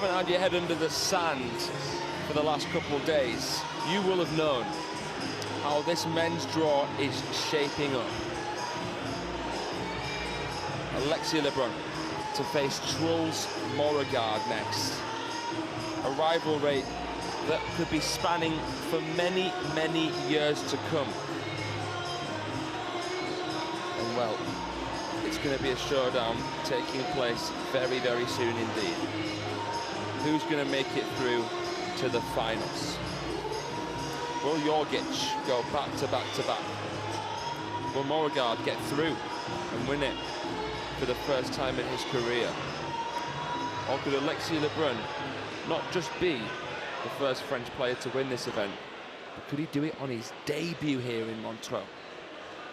haven't had your head under the sand for the last couple of days, you will have known how this men's draw is shaping up. Lebrun to face Truls Moregard next. A rivalry that could be spanning for many, many years to come. And well, it's going to be a showdown taking place very, very soon indeed. Who's going to make it through to the finals? Will Jorgic go back to back to back? Will Moregard get through and win it for the first time in his career? Or could Lebrun not just be the first French player to win this event, but could he do it on his debut here in Montreux?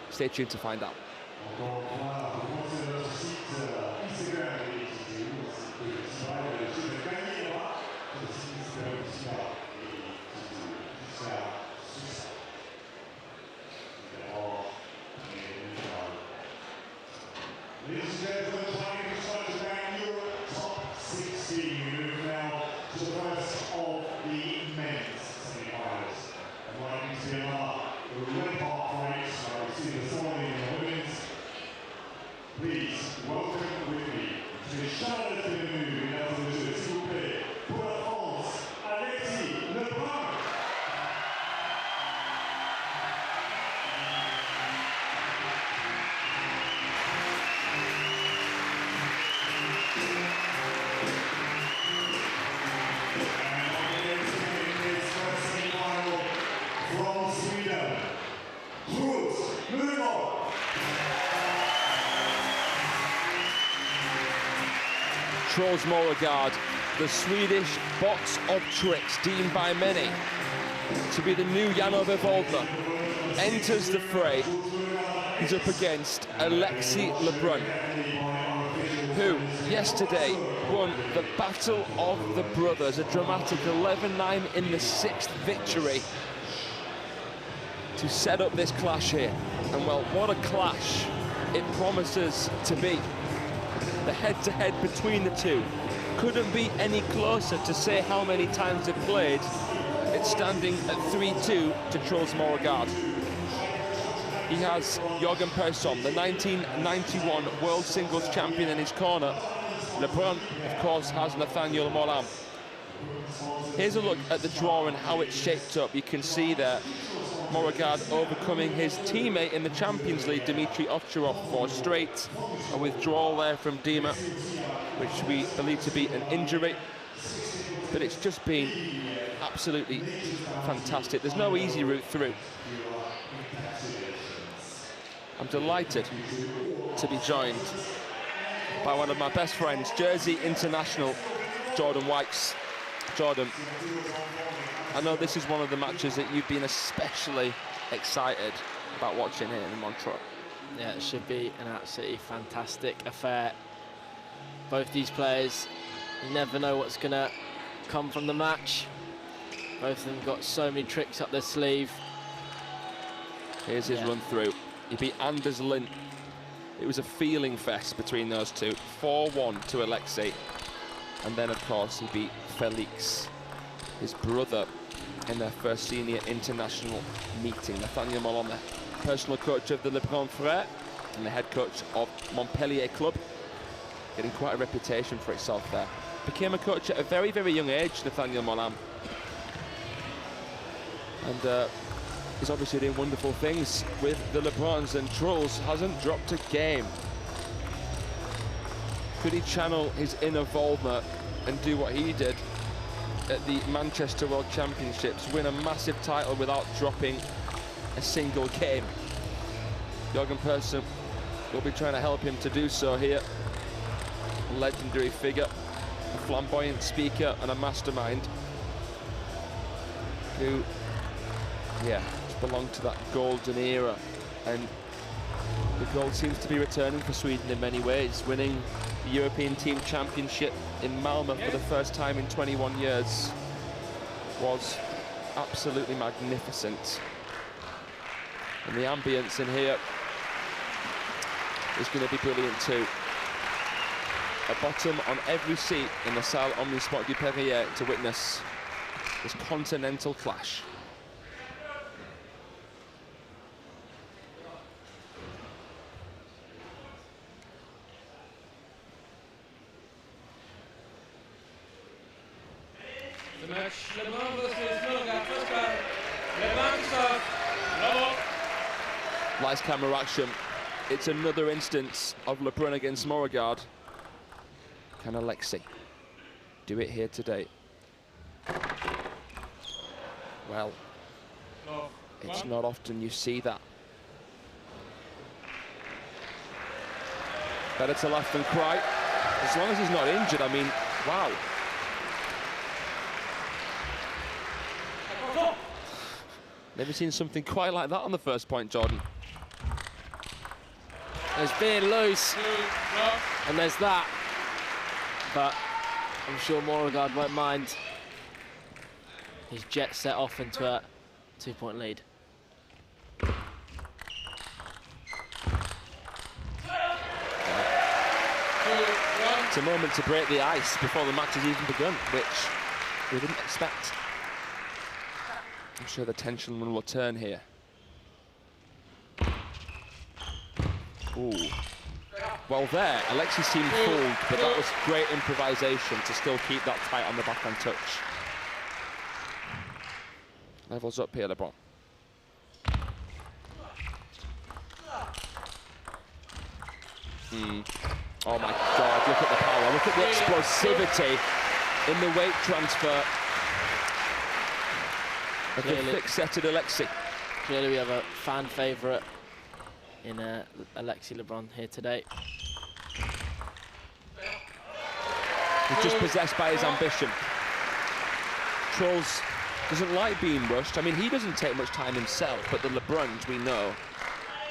Stay tuned to find out. Ladies and gentlemen, playing the side down Europe top 16. We move now to the first of the men's semi-finals. And like you see the red part race, we see the side in the women's. Please welcome with me to Charlotte de Menu, mesdames et messieurs, s'il vous plaît, pour la France, Lebrun. Truls Moregard, the Swedish box of tricks, deemed by many to be the new Jan Ove Voldner, enters the fray. He's up against Lebrun, who yesterday won the Battle of the Brothers, a dramatic 11-9 in the 6th victory to set up this clash here. And well, what a clash it promises to be. The head-to-head between the two couldn't be any closer to say how many times they've played. It's standing at 3-2 to Truls Moregard. He has Jørgen Persson, the 1991 World Singles Champion, in his corner. Lebrun, of course, has Nathaniel Molam. Here's a look at the draw and how it's shaped up. You can see there Moregard overcoming his teammate in the Champions League, Dmitry Ovcharov, 4 straight. A withdrawal there from Dima, which we believe to be an injury. But it's just been absolutely fantastic. There's no easy route through. I'm delighted to be joined by one of my best friends, Jersey international Jordan Wykes. Jordan, I know this is one of the matches that you've been especially excited about watching here in Montreux. Yeah, it should be an absolutely fantastic affair. Both these players, you never know what's going to come from the match. Both of them got so many tricks up their sleeve. Here's his run through. He beat Anders Lind. It was a feeling fest between those two. 4-1 to Alexei. And then, of course, he beat Felix, his brother, in their first senior international meeting. Nathaniel Molam, the personal coach of the Lebrun Frères and the head coach of Montpellier Club, getting quite a reputation for itself there. Became a coach at a very, very young age, Nathaniel Molam. And he's obviously doing wonderful things with the Lebruns, and Truls hasn't dropped a game. Could he channel his inner Voldner and do what he did at the Manchester World Championships, win a massive title without dropping a single game? Jørgen Persson will be trying to help him to do so here. A legendary figure, a flamboyant speaker and a mastermind who, yeah, belonged to that golden era. And the gold seems to be returning for Sweden in many ways, winning the European Team Championship in Malmö for the first time in 21 years was absolutely magnificent. And the ambience in here is going to be brilliant too. a bottom on every seat in the Salle Omnisport du Perrier to witness this continental clash. The match, Lebrun versus Moregard, first round. Lebrun to serve. Level. Nice camera action. It's another instance of Lebrun against Moregard. Can Alexei do it here today? Well, it's not often you see that. Better to laugh than cry. As long as he's not injured, I mean, wow. Never seen something quite like that on the first point, Jordan. There's being loose, and there's that. But I'm sure Moregard won't mind. His jet set off into a 2-point lead. It's a moment to break the ice before the match has even begun, which we didn't expect. I'm sure the tension will return here. Ooh. Well there, Alexei seemed fooled, but that was great improvisation to still keep that tight on the backhand touch. Levels up here, Lebrun. Oh my God, look at the power, look at the explosivity in the weight transfer of the thick-setted Alexei. Clearly we have a fan favourite in Alexei Lebrun here today. He's just possessed by his ambition. Trolls doesn't like being rushed. I mean, he doesn't take much time himself, but the Lebruns, we know,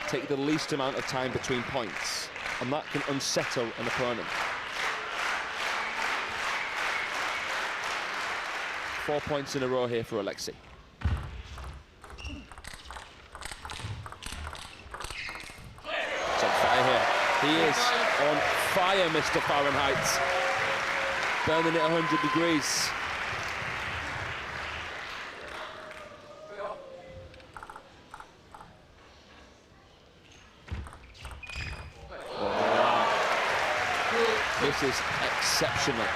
take the least amount of time between points, and that can unsettle an opponent. 4 points in a row here for Alexei. He's on fire here. He is on fire, Mr. Fahrenheit. Burning it 100 degrees. Wow. This is exceptional.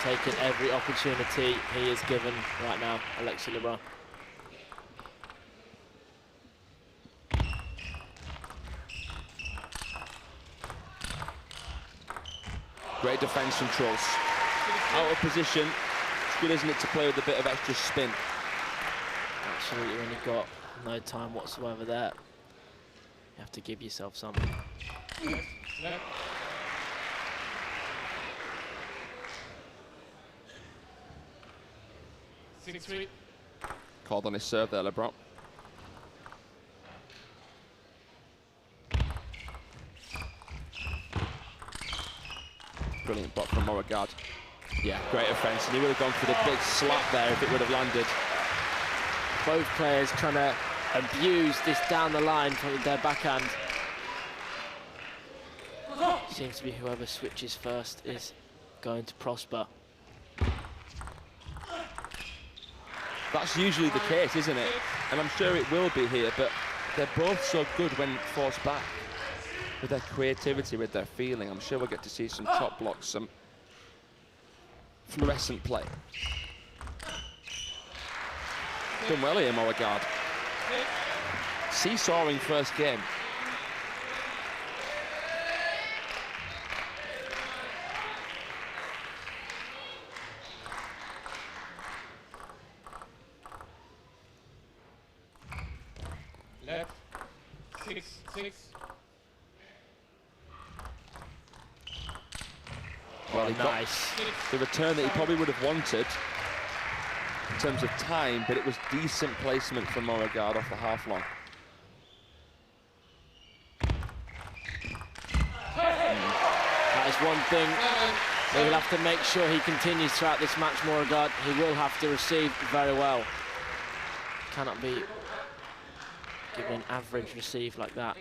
Taking every opportunity he is given right now, Alexei Lebrun. Great defense from Trolls. Out of position. It's good, isn't it, to play with a bit of extra spin. Absolutely, when you've got no time whatsoever there, you have to give yourself something. Left. Six-three. Called on his serve there, Lebrun. Brilliant block from Moregard. Yeah, great offence, and he would have gone for the big slap there if it would have landed. Both players trying to abuse this down the line from their backhand. Seems to be whoever switches first is going to prosper. That's usually the case, isn't it? And I'm sure it will be here, but they're both so good when forced back. With their creativity, with their feeling. I'm sure we'll get to see some chop blocks, some fluorescent play. Done well here, Moregard. Seesawing first game. Left. 6-6. Well, he got Nice. the return that he probably would have wanted in terms of time, but it was decent placement from Moregard off the half-long. That is one thing they will have to make sure he continues throughout this match, Moregard. He will have to receive very well. Cannot be given an average receive like that.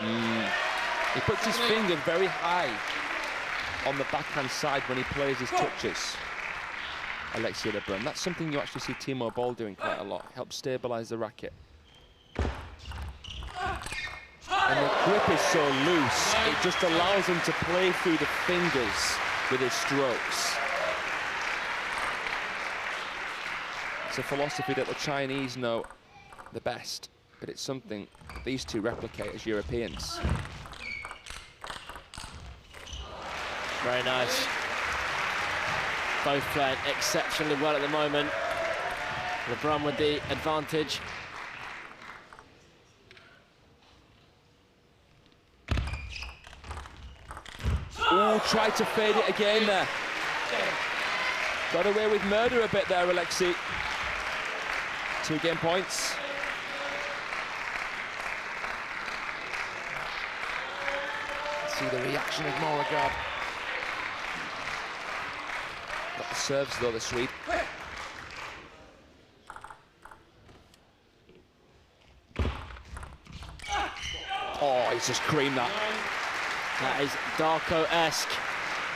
He puts his finger very high on the backhand side when he plays his touches. Alexei Lebrun. That's something you actually see Timo Boll doing quite a lot. Helps stabilise the racket. And the grip is so loose, it just allows him to play through the fingers with his strokes. It's a philosophy that the Chinese know the best, but it's something that these two replicate as Europeans. Very nice. Both playing exceptionally well at the moment. Lebrun with the advantage. Ooh, tried to fade it again there. Got away with murder a bit there, Alexei. 2 game points. See the reaction of Moregard. Got the serves though, the Swede. Oh, he's just creamed that. That is Darko-esque.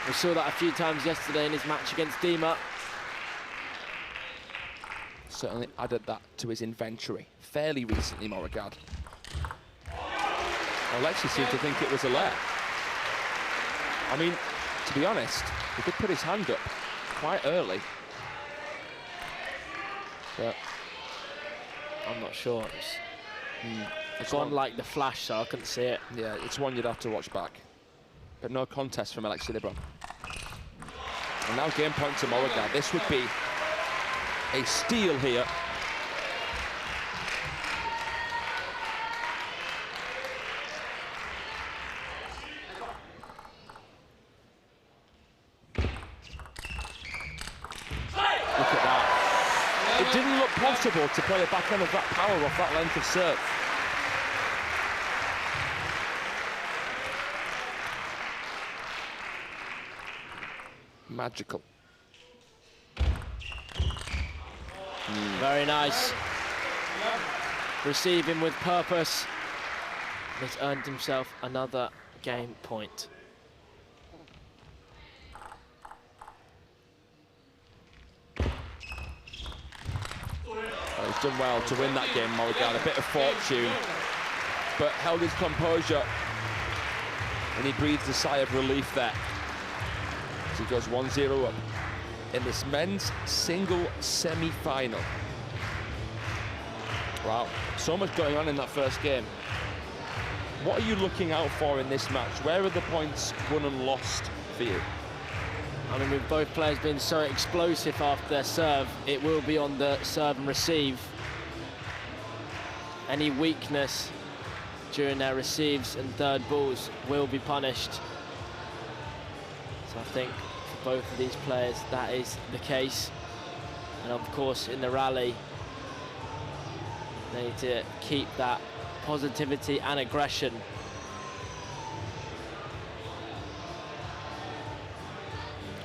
We saw that a few times yesterday in his match against Dima. Certainly added that to his inventory fairly recently, Moregard. Well, Alexei seemed to think it was a let. I mean, to be honest, he did put his hand up quite early. But I'm not sure. It's gone like the flash, so I couldn't see it. yeah, it's one you'd have to watch back. But no contest from Alexei Lebrun. And now game point to Moregard. This would be a steal here. Look at that. It didn't look possible to play a backhand of that power off that length of serve. Magical. Very nice. Receiving with purpose. He's earned himself another game point. Oh, he's done well to win that game, Moregard. A bit of fortune, but held his composure. And he breathes a sigh of relief there. As he goes 1-0 up in this men's single semi-final. Wow, so much going on in that first game. What are you looking out for in this match? Where are the points won and lost for you? I mean, with both players being so explosive after their serve, it will be on the serve and receive. Any weakness during their receives and third balls will be punished. So I think for both of these players, that is the case. And of course, in the rally, they need to keep that positivity and aggression.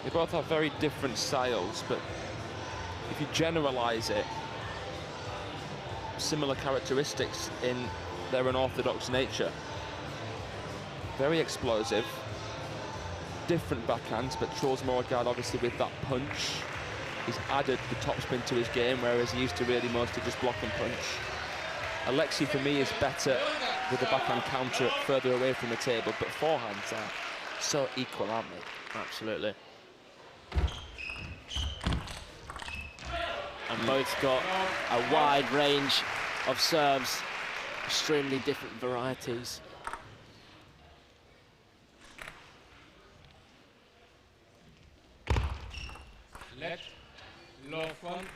They both have very different styles, but if you generalize it, similar characteristics in their unorthodox nature. Very explosive, different backhands, but Charles Moregard obviously with that punch. He's added the topspin to his game, whereas he used to really mostly just block and punch. Alexei, for me, is better with the backhand counter further away from the table, but forehands are so equal, aren't they? Absolutely. And both got a wide range of serves, extremely different varieties. Let, low front.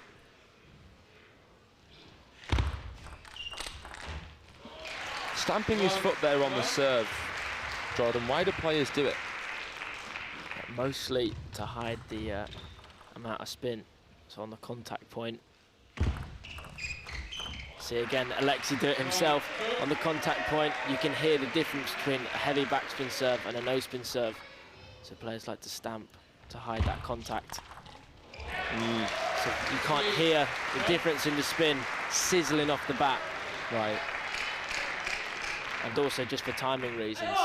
Stamping his foot there on the serve. Jordan, why do players do it? Mostly to hide the amount of spin. So on the contact point. See again, Alexei do it himself. On the contact point, you can hear the difference between a heavy backspin serve and a no-spin serve. So players like to stamp to hide that contact. So you can't hear the difference in the spin sizzling off the bat. Right. and also just for timing reasons.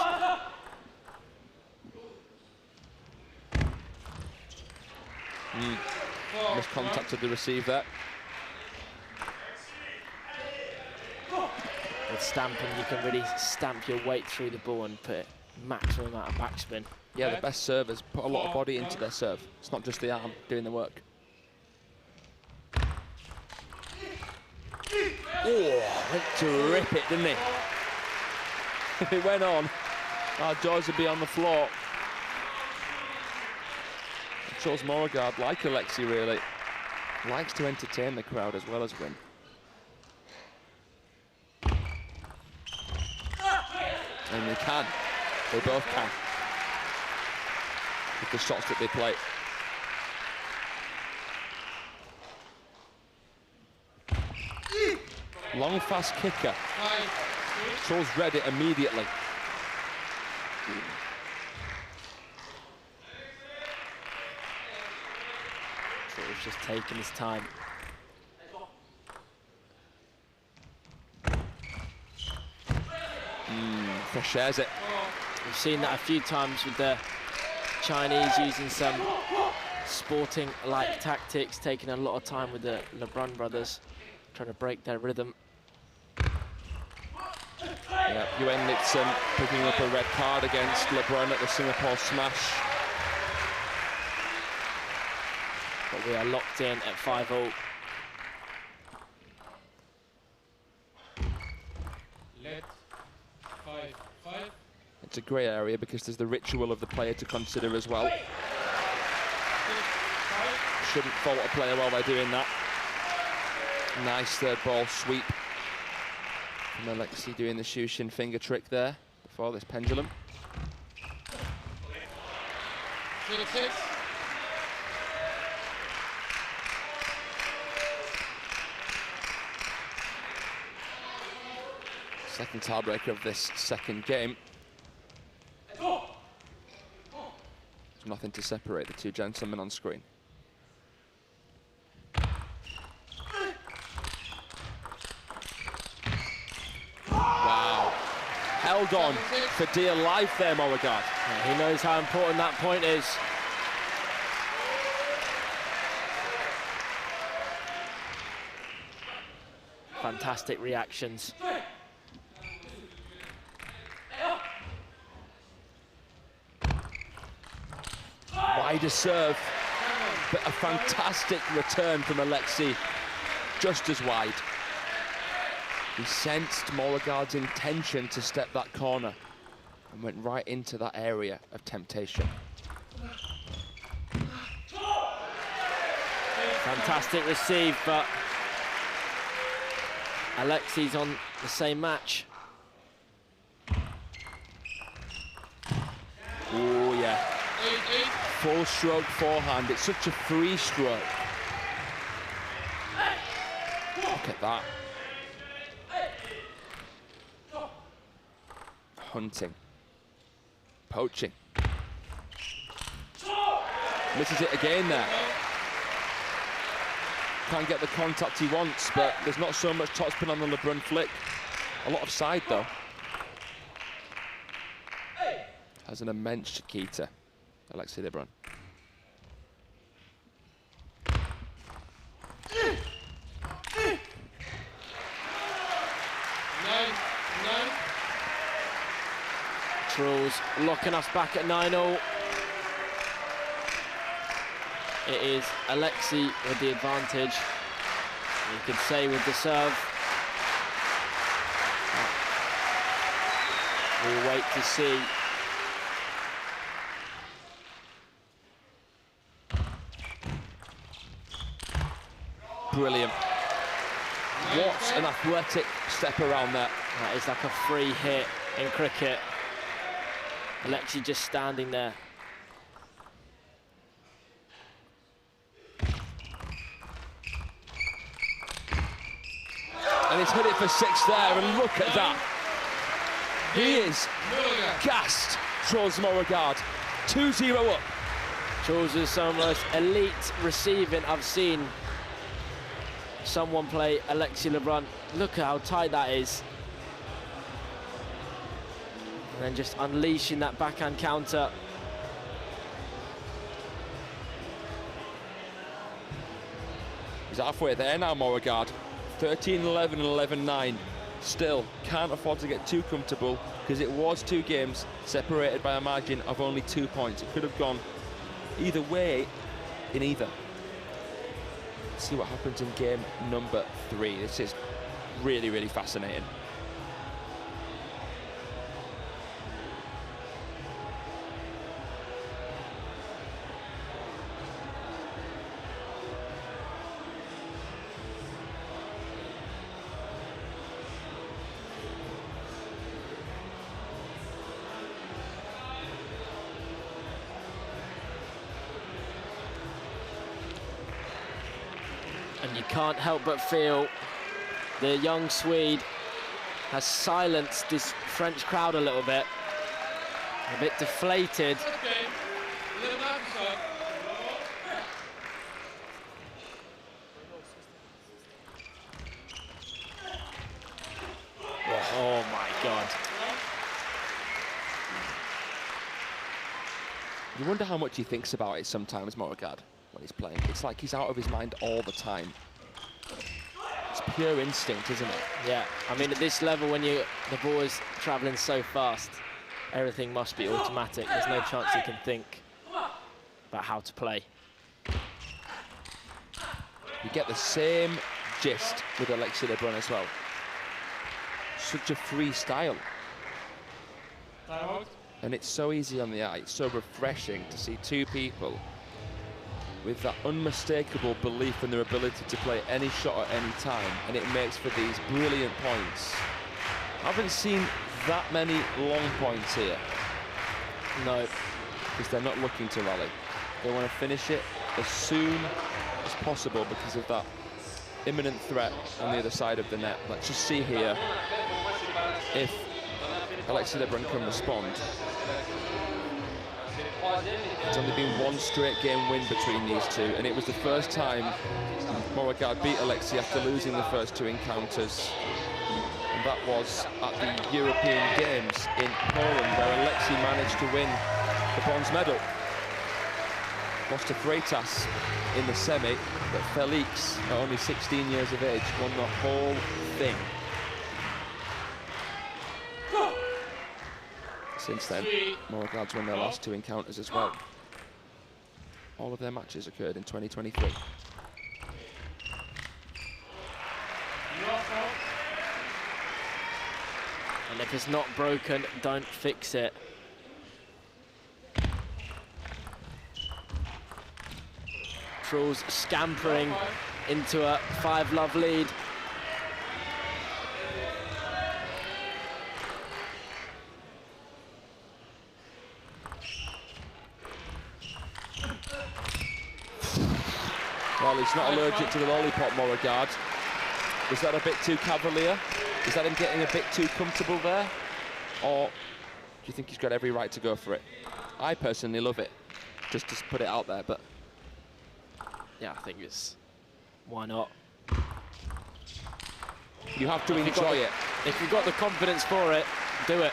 Missed contact of the receive there. With stamping, you can really stamp your weight through the ball and put maximum amount of backspin. Yeah, the best servers put a lot of body into their serve. It's not just the arm doing the work. Oh, went to rip it, didn't he? If it went on, our jaws would be on the floor. It shows Moregard, like Alexi really, likes to entertain the crowd as well as win. And they can. They both can. With the shots that they play. Long, fast kicker. Charles read it immediately. Charles just taking his time. Shares it. We've seen that a few times with the Chinese using some sporting-like tactics, taking a lot of time with the Lebrun brothers, trying to break their rhythm. Yeah, Yuen Nixon picking up a red card against Lebrun at the Singapore Smash. But we are locked in at 5-0. It's a grey area because there's the ritual of the player to consider as well. Shouldn't fault a player while they're doing that. Nice third ball sweep from Alexi doing the Shushin finger trick there before this pendulum. Second tiebreaker of this second game. There's nothing to separate the two gentlemen on screen. Wow. Held on for dear life there, Moregard. Yeah, he knows how important that point is. Fantastic reactions. Wider serve, but a fantastic return from Alexi, just as wide. He sensed Moregard's intention to step that corner and went right into that area of temptation. Fantastic receive, but Alexi's on the same match. Oh yeah. Full stroke forehand, it's such a free stroke. Look at that. Hunting. Poaching. Misses it again there. Can't get the contact he wants, but there's not so much topspin on the Lebrun flick. A lot of side though. Has an immense Chiquita, Alexi Lebrun. Trolls locking us back at 9-0. It is Alexi with the advantage. You could say with the serve. We'll wait to see. Brilliant. What an athletic step around there. That is like a free hit in cricket. Alexi just standing there. And he's hit it for 6 there, and look at that. He is gassed, Charles Moregard. 2-0 up. Charles is some of the most elite receiving I've seen someone play Alexi Lebrun. Look at how tight that is. And then just unleashing that backhand counter. He's halfway there now, Moregard. 13-11 and 11-9. Still can't afford to get too comfortable because it was 2 games separated by a margin of only 2 points. It could have gone either way in either. Let's see what happens in game number 3. This is really, really fascinating. And you can't help but feel the young Swede has silenced this French crowd a little bit. A bit deflated. Oh my God. You wonder how much he thinks about it sometimes, Moregard, when he's playing. It's like he's out of his mind all the time. It's pure instinct, isn't it? Yeah, I mean, at this level, when the ball is traveling so fast, everything must be automatic. There's no chance you can think about how to play. You get the same gist with Alexis Lebrun as well. Such a free style. And it's so easy on the eye. It's so refreshing to see 2 people with that unmistakable belief in their ability to play any shot at any time, and it makes for these brilliant points. I haven't seen that many long points here. No. Because they're not looking to rally. They want to finish it as soon as possible because of that imminent threat on the other side of the net. Let's just see here if Alexis Lebrun can respond. There's only been 1 straight game win between these 2, and it was the first time Moregard beat Alexis after losing the first 2 encounters. And that was at the European Games in Poland, where Alexis managed to win the bronze medal. Lost to Freitas in the semi, but Felix, at only 16 years of age, won the whole thing. Since then, Moregard's won their last 2 encounters as well. All of their matches occurred in 2023. And if it's not broken, don't fix it. Trulls scampering into a 5-love lead. Well, he's not allergic to the lollipop, Moregard. Was that a bit too cavalier? Is that him getting a bit too comfortable there? Or do you think he's got every right to go for it? I personally love it, just to put it out there, but... Yeah, I think it's... Why not? You have to enjoy it. If you've got the confidence for it, do it.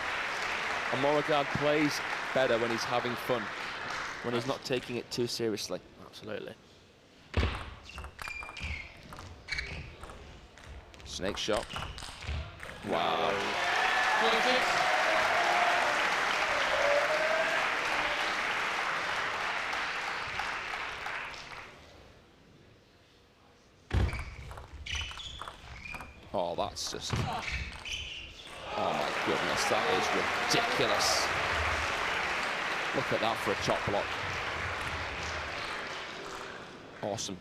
And Moregard plays better when he's having fun, when he's not taking it too seriously. Absolutely. Snake shot. Wow. Oh, that's just... Oh my goodness, that is ridiculous. Look at that for a chop block. Awesome.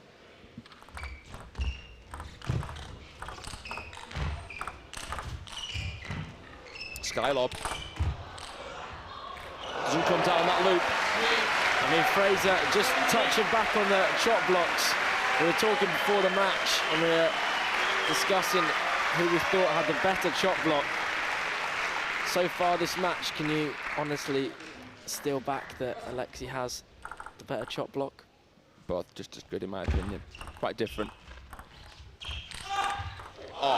Skylob. Doesn't come down that loop. I mean, Fraser just touching back on the chop blocks. We were talking before the match and we were discussing who we thought had the better chop block. So far this match, can you honestly steal back that Alexis has the better chop block? Both just as good in my opinion. Quite different. Oh,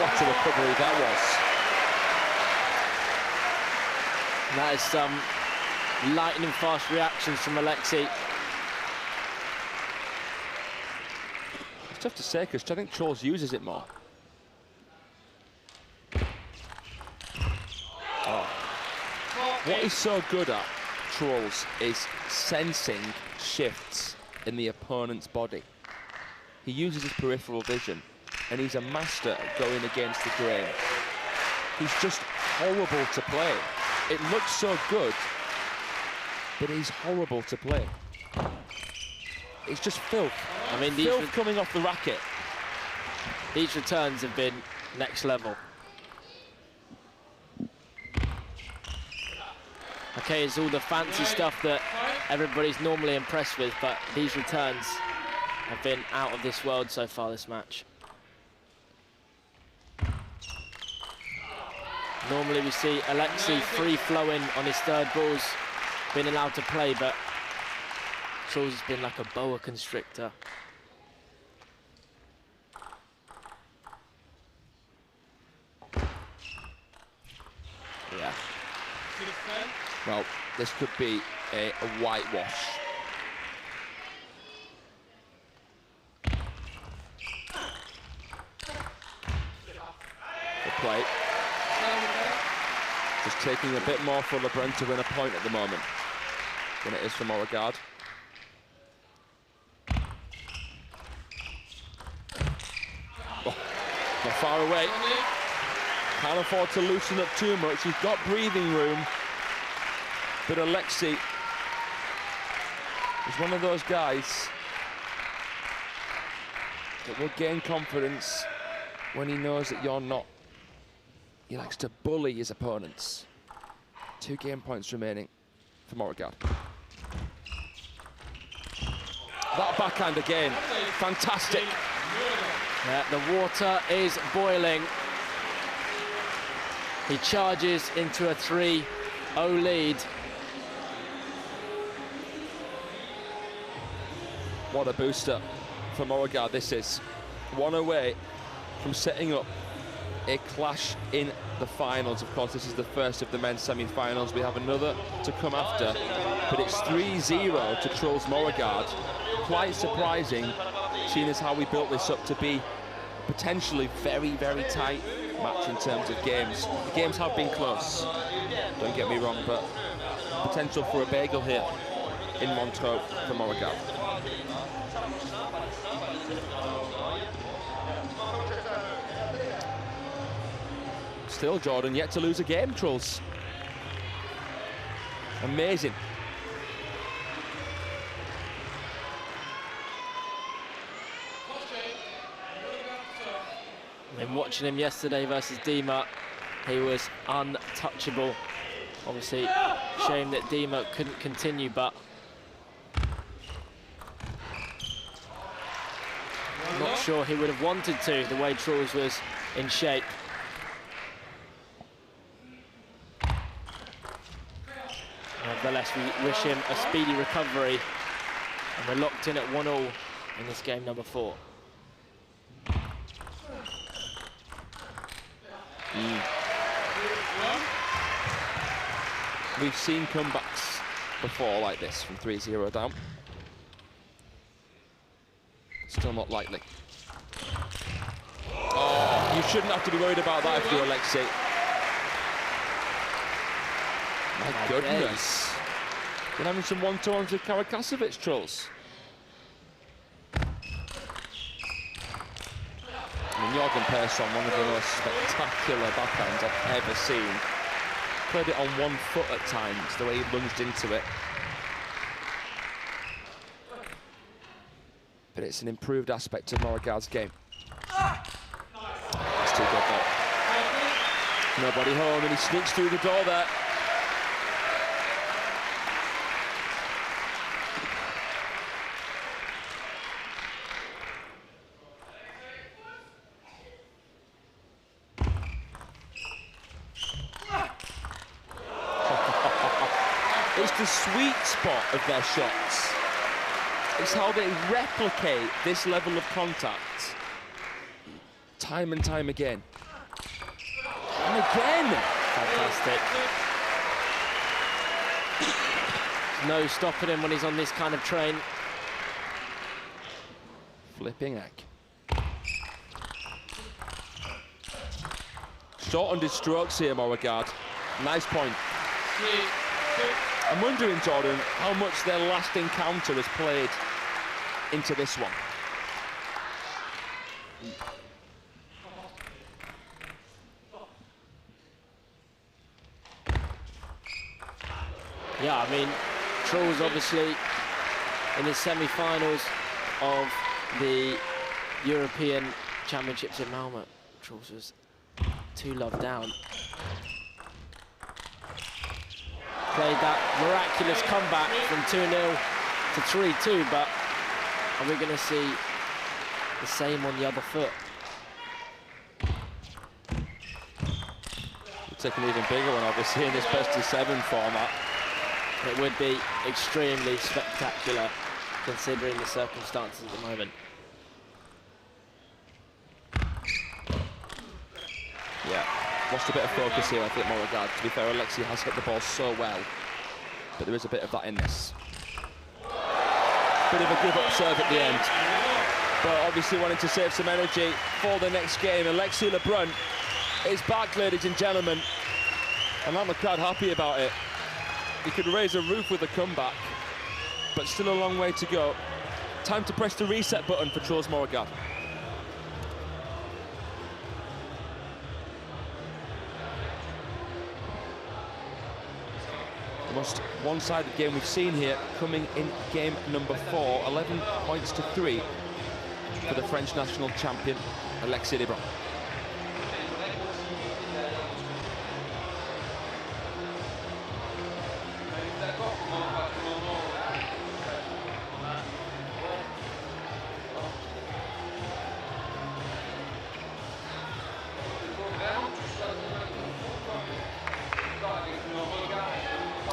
what a recovery that was. And that is some lightning fast reactions from Alexei. It's tough to say because I think Trolls uses it more. Oh. What he's so good at, Trolls, is sensing shifts in the opponent's body. He uses his peripheral vision, and he's a master at going against the grain. He's just horrible to play. It looks so good, but he's horrible to play. It's just filth. I mean, filth coming off the racket. These returns have been next level. Okay, it's all the fancy stuff that everybody's normally impressed with, but these returns have been out of this world so far this match. Normally we see Alexei free-flowing on his third balls, being allowed to play, but Trolls has been like a boa constrictor. Yeah. Well, this could be a whitewash. The play. Just taking a bit more for Lebrun to win a point at the moment than it is for Moregard. Oh, not far away. Can't afford to loosen up too much. He's got breathing room. But Alexei is one of those guys that will gain confidence when he knows that you're not. He likes to bully his opponents. 2 game points remaining for Moregard. That backhand again, fantastic. Yeah, the water is boiling. He charges into a 3-0 lead. What a booster for Moregard this is. 1 away from setting up a clash in the finals. Of course, this is the first of the men's semi-finals. We have another to come after, but it's 3-0 to Trolls Moregard. Quite surprising, seeing as how we built this up to be potentially very, very tight match in terms of games. The games have been close, don't get me wrong, but potential for a bagel here in Montreux for Moregard. Still Jordan yet to lose a game, Trolls. Amazing. And watching him yesterday versus Dima, he was untouchable. Obviously, shame that Dima couldn't continue, but I'm not sure he would have wanted to, the way Trolls was in shape. Nevertheless, we wish him a speedy recovery, and we're locked in at 1-1 in this game number 4. We've seen comebacks before like this from 3-0 down. Still not likely. Oh, you shouldn't have to be worried about that if you're Alexei. My goodness. Been having some one-to-ones with Karakasovic, Trolls. I mean, Jorgen Persson, one of the most spectacular backhands I've ever seen. Played it on 1 foot at times, the way he lunged into it. But it's an improved aspect of Moregard's game. It's too good though. Nobody home, and he sneaks through the door there. It's the sweet spot of their shots. It's how they replicate this level of contact time and time again. And again! Fantastic. no stopping him when he's on this kind of train. Flipping heck. Short on his strokes here, Moregard. Nice point. I'm wondering, Jordan, how much their last encounter has played into this one. Yeah, I mean, Truls obviously in the semi-finals of the European Championships in Malmö. Truls was 2-love down. Played that miraculous comeback from 2-0 to 3-2, but are we going to see the same on the other foot? We'll take an even bigger one, obviously, in this best-of-7 format. It would be extremely spectacular, considering the circumstances at the moment. Yeah, lost a bit of focus here, I think, Moregard. To be fair, Alexei has hit the ball so well, but there is a bit of that in this. Bit of a give-up serve at the end, but obviously wanting to save some energy for the next game. Alexei Lebrun is back, ladies and gentlemen, and I'm the crowd happy about it. He could raise a roof with a comeback, but still a long way to go. Time to press the reset button for Truls Moregard. The most one-sided game we've seen here, coming in game number 4, 11 points to 3 for the French national champion, Alexei Lebrun.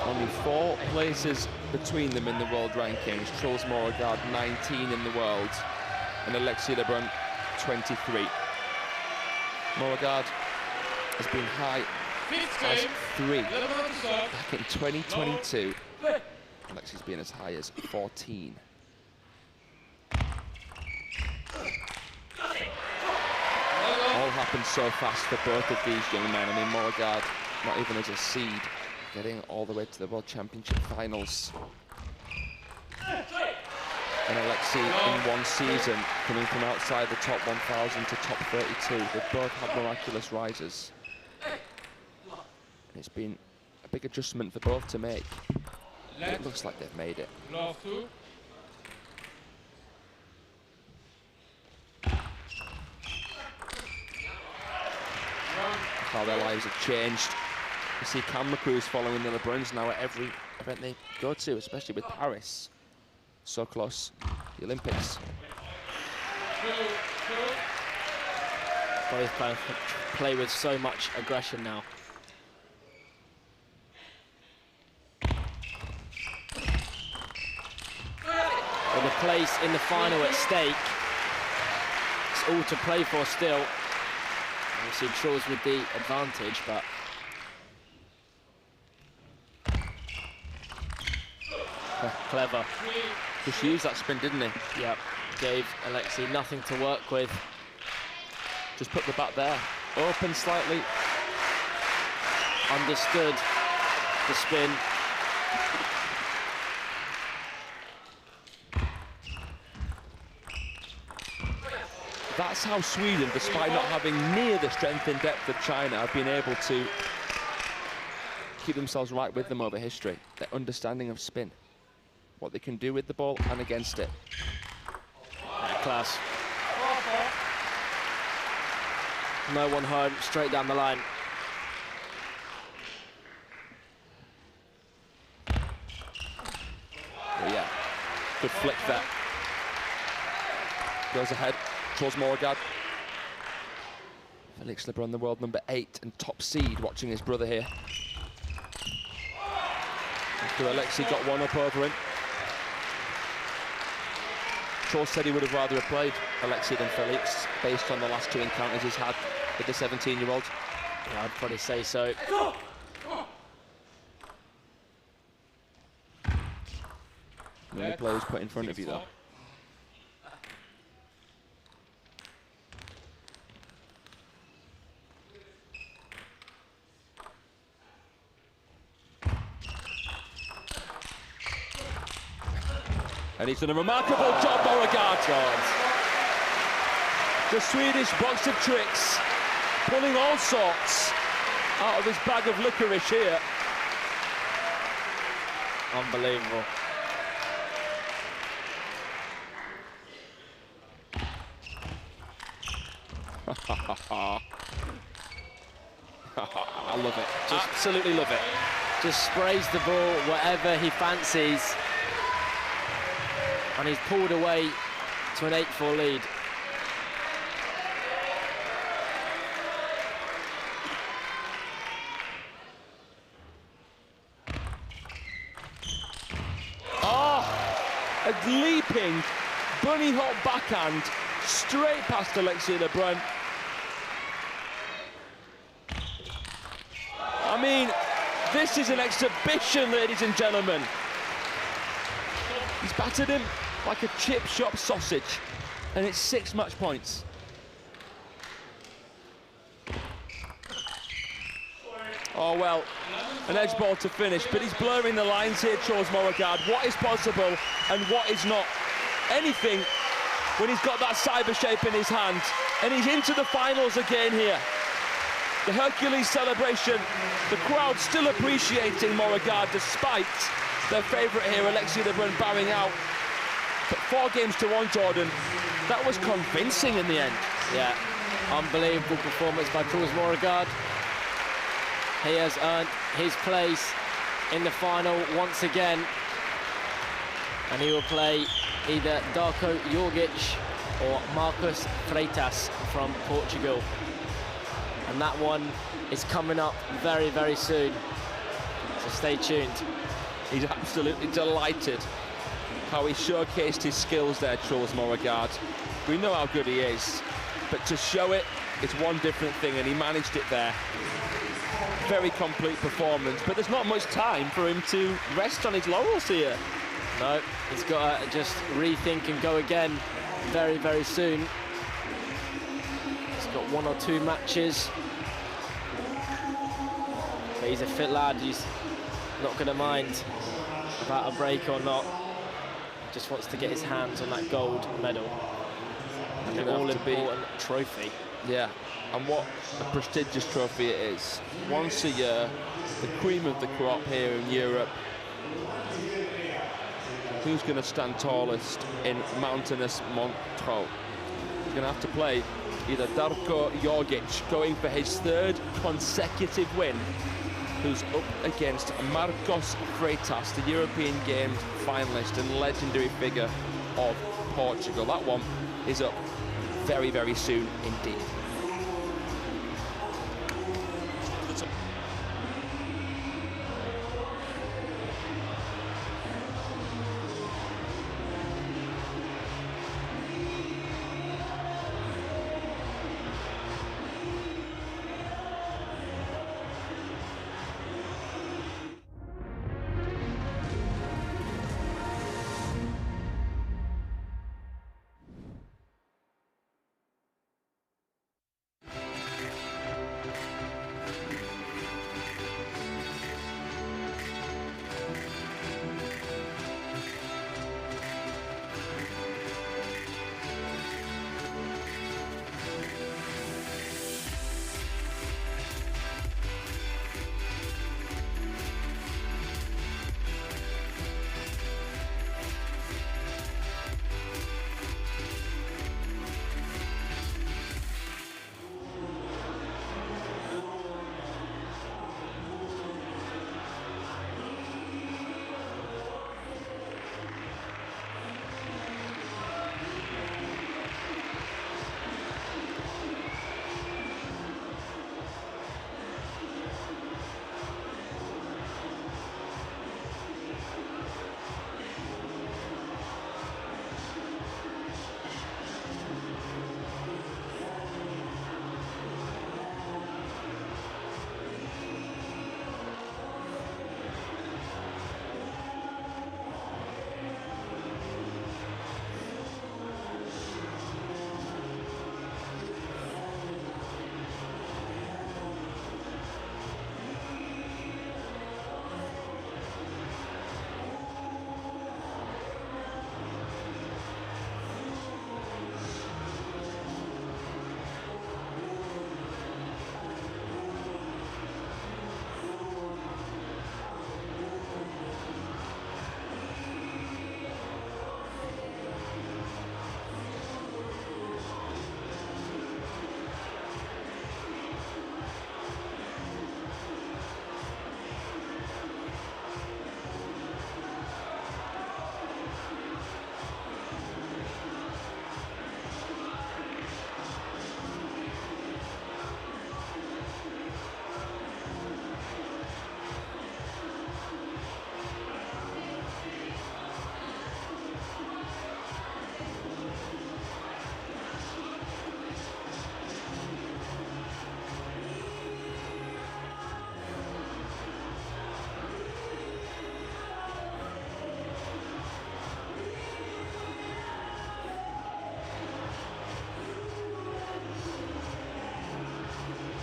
Only 4 places between them in the world rankings. Truls Moregard 19 in the world and Alexei Lebrun 23. Moregard has been high as 3 back in 2022. Alexei's been as high as 14. All happened so fast for both of these young men. I mean, Moregard, not even as a seed, getting all the way to the World Championship finals. And Alexei in one season, coming from outside the top 1,000 to top 32. They've both had miraculous rises. And it's been a big adjustment for both to make. It looks like they've made it. How their lives have changed. You see camera crews following the Lebruns now at every event they go to, especially with Paris. So close, the Olympics. Both play with so much aggression now. With a place in the final at stake, it's all to play for still. Obviously, Truls with the advantage, but clever. Just used that spin, didn't he? Yep, gave Alexei nothing to work with. Just put the bat there, open slightly. Understood the spin. That's how Sweden, despite not having near the strength and depth of China, have been able to keep themselves right with them over history. Their understanding of spin, what they can do with the ball and against it. Yeah, class. No one home, straight down the line. Oh, yeah, good flick there. Goes ahead, Truls Moregard. Felix Lebrun, the world number 8 and top seed, watching his brother here. After Alexei got one up over him. Truls said he would have rather have played Alexei than Felix, based on the last 2 encounters he's had with the 17-year-old. Yeah, I'd probably say so. The only players put in front of you, though. And he's done a remarkable job, Moregard. The Swedish box of tricks, pulling all sorts out of his bag of licorice here. Unbelievable. I love it. Absolutely love it. Just sprays the ball whatever he fancies. And he's pulled away to an 8-4 lead. A leaping bunny hop backhand straight past Alexei Lebrun. I mean, this is an exhibition, ladies and gentlemen. He's battered him like a chip shop sausage, and it's 6 match points. Oh, well, an edge ball to finish, but he's blurring the lines here, Charles Moregard. What is possible and what is not? Anything when he's got that cyber shape in his hand, and he's into the finals again here. The Hercules celebration, the crowd still appreciating Moregard despite their favourite here, Alexei Lebrun, bowing out. But 4 games to 1, Jordan. That was convincing in the end. Yeah, unbelievable performance by Charles Moregard. He has earned his place in the final once again. And he will play either Darko Jorgic or Marcos Freitas from Portugal. And that one is coming up very, very soon. So stay tuned. He's absolutely delighted how he showcased his skills there, Charles Moregard. We know how good he is, but to show it, it's one different thing, and he managed it there. Very complete performance, but there's not much time for him to rest on his laurels here. No, he's got to just rethink and go again very, very soon. He's got 1 or 2 matches. But he's a fit lad, he's not going to mind about a break or not. Just wants to get his hands on that gold medal. An all-important trophy. Yeah, and what a prestigious trophy it is. Once a year, the cream of the crop here in Europe. Who's going to stand tallest in mountainous Montreux? He's going to have to play either Darko Jorgic, going for his 3rd consecutive win, who's up against Marcos Freitas, the European Games finalist and legendary figure of Portugal. That one is up very, very soon indeed.